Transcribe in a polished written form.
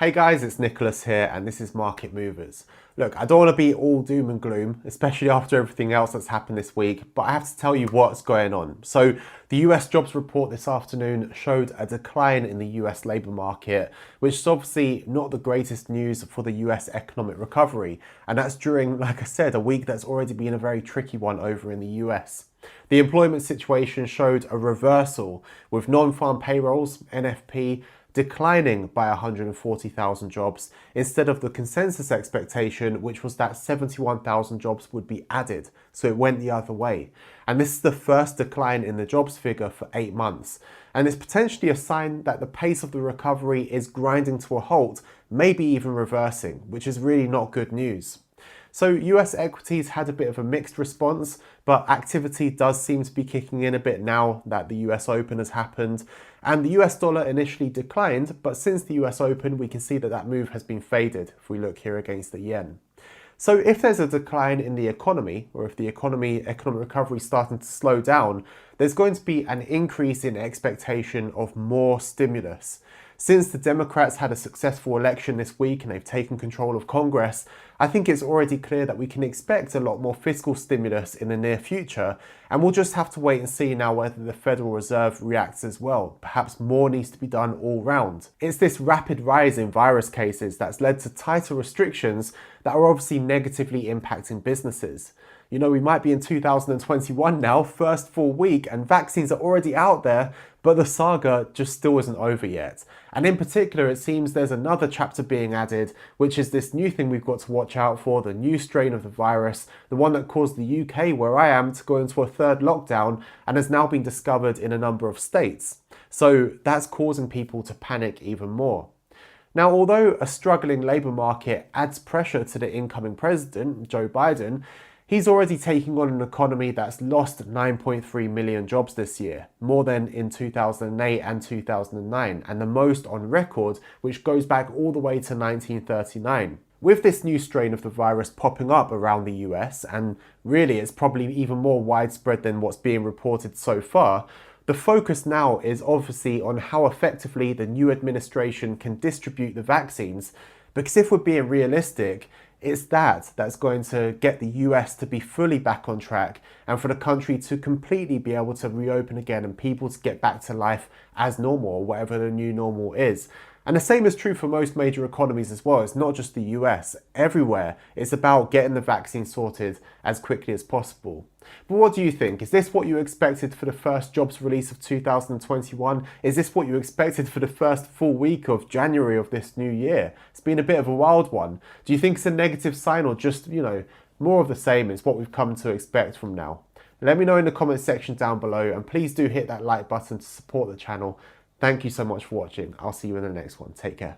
Hey guys, it's Nicholas here and this is Market Movers. Look, I don't want to be all doom and gloom, especially after everything else that's happened this week, but I have to tell you what's going on. So the US jobs report this afternoon showed a decline in the US labour market, which is obviously not the greatest news for the US economic recovery. And that's during, like I said, a week that's already been a very tricky one over in the US. The employment situation showed a reversal, with non-farm payrolls, NFP, declining by 140,000 jobs instead of the consensus expectation, which was that 71,000 jobs would be added. So it went the other way. And this is the first decline in the jobs figure for 8 months. And it's potentially a sign that the pace of the recovery is grinding to a halt, maybe even reversing, which is really not good news. So US equities had a bit of a mixed response, but activity does seem to be kicking in a bit now that the US Open has happened. And the US dollar initially declined, but since the US Open, we can see that that move has been faded if we look here against the yen. So if there's a decline in the economy, or if the economic recovery is starting to slow down, there's going to be an increase in expectation of more stimulus. Since the Democrats had a successful election this week and they've taken control of Congress, I think it's already clear that we can expect a lot more fiscal stimulus in the near future, and we'll just have to wait and see now whether the Federal Reserve reacts as well. Perhaps more needs to be done all round. It's this rapid rise in virus cases that's led to tighter restrictions that are obviously negatively impacting businesses. You know, we might be in 2021 now, first full week, and vaccines are already out there, but the saga just still isn't over yet. And in particular, it seems there's another chapter being added, which is this new thing we've got to watch out for, the new strain of the virus, the one that caused the UK, where I am, to go into a third lockdown and has now been discovered in a number of states. So that's causing people to panic even more. Now, although a struggling labour market adds pressure to the incoming president, Joe Biden, he's already taking on an economy that's lost 9.3 million jobs this year, more than in 2008 and 2009, and the most on record, which goes back all the way to 1939. With this new strain of the virus popping up around the US, and really it's probably even more widespread than what's being reported so far, the focus now is obviously on how effectively the new administration can distribute the vaccines, because if we're being realistic, it's that's going to get the US to be fully back on track and for the country to completely be able to reopen again and people to get back to life as normal, or whatever the new normal is. And the same is true for most major economies as well. It's not just the US. Everywhere, it's about getting the vaccine sorted as quickly as possible. But what do you think? Is this what you expected for the first jobs release of 2021? Is this what you expected for the first full week of January of this new year? It's been a bit of a wild one. Do you think it's a negative sign, or just, more of the same is what we've come to expect from now? Let me know in the comment section down below, and please do hit that like button to support the channel. Thank you so much for watching. I'll see you in the next one. Take care.